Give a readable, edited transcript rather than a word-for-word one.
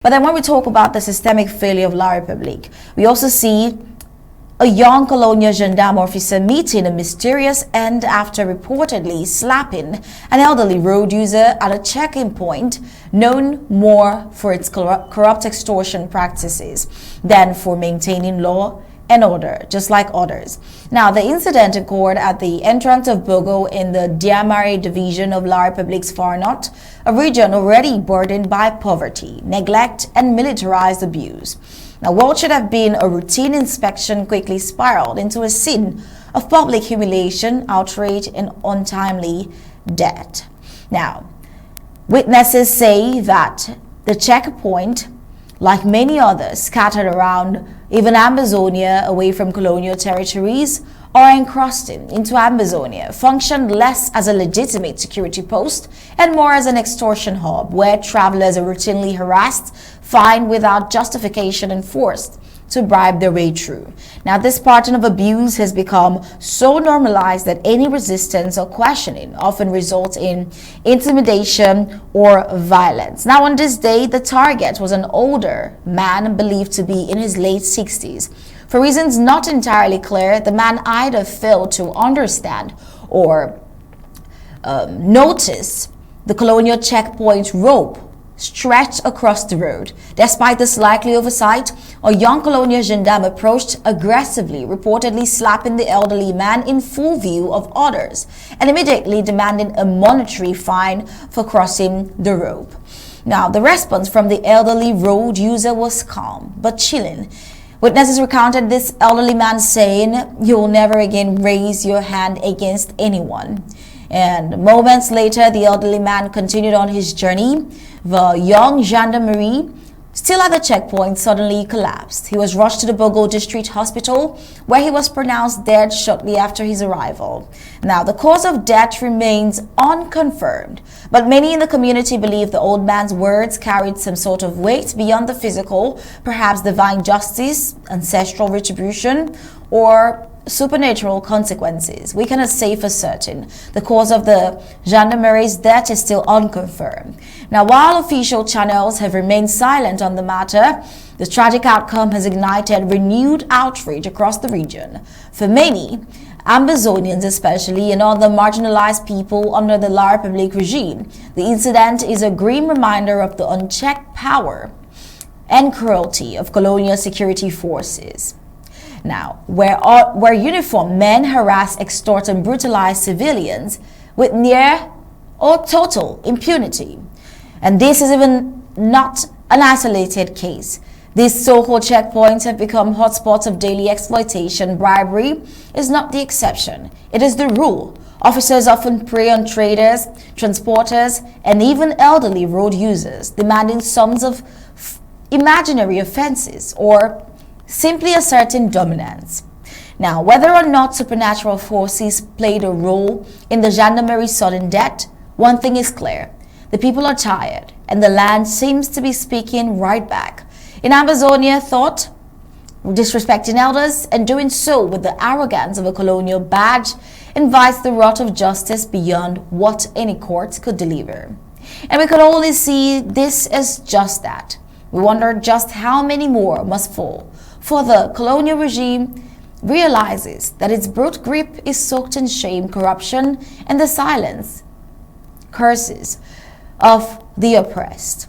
But then when we talk about the systemic failure of La République, we also see a young Colonial Gendarme officer meeting a mysterious end after reportedly slapping an elderly road user at a check-in point known more for its corrupt extortion practices than for maintaining law and order, just like others. Now, the incident occurred at the entrance of Bogo in the Diamare division of La République's Far North, a region already burdened by poverty, neglect, and militarized abuse. Now, what should have been a routine inspection quickly spiraled into a scene of public humiliation, outrage, and untimely death. Now, witnesses say that the checkpoint, like many others scattered around even Ambazonia away from colonial territories or encrusting into Ambazonia, functioned less as a legitimate security post and more as an extortion hub where travelers are routinely harassed, fined without justification, and forced to bribe their way through. Now, this pattern of abuse has become so normalized that any resistance or questioning often results in intimidation or violence. Now, on this day, the target was an older man believed to be in his late 60s. For reasons not entirely clear, the man either failed to understand or notice the colonial checkpoint rope stretched across the road. Despite this likely oversight, a young colonial gendarme approached aggressively, reportedly slapping the elderly man in full view of others and immediately demanding a monetary fine for crossing the rope. Now, the response from the elderly road user was calm but chilling. Witnesses recounted this elderly man saying, "You'll never again raise your hand against anyone." And moments later, the elderly man continued on his journey. The young gendarmerie, still at the checkpoint, suddenly collapsed. He was rushed to the Bogo District Hospital, where he was pronounced dead shortly after his arrival. Now, the cause of death remains unconfirmed, but many in the community believe the old man's words carried some sort of weight beyond the physical, perhaps divine justice, ancestral retribution, or supernatural consequences. We cannot say for certain. The cause of the gendarmerie's death is still unconfirmed. Now, while official channels have remained silent on the matter, the tragic outcome has ignited renewed outrage across the region. For many, Ambazonians especially, and other marginalized people under the La République regime, the incident is a grim reminder of the unchecked power and cruelty of colonial security forces. Now, where uniformed men harass, extort, and brutalize civilians with near or total impunity. And this is even not an isolated case. These so-called checkpoints have become hotspots of daily exploitation. Bribery is not the exception. It is the rule. Officers often prey on traders, transporters, and even elderly road users, demanding sums of imaginary offenses or simply asserting dominance. Now, whether or not supernatural forces played a role in the gendarmerie's sudden death, one thing is clear. The people are tired, and the land seems to be speaking right back. In Amazonia, thought, disrespecting elders, and doing so with the arrogance of a colonial badge, invites the wrath of justice beyond what any court could deliver. And we could only see this as just that. We wonder just how many more must fall, for the colonial regime realizes that its brute grip is soaked in shame, corruption, and the silence, curses of the oppressed.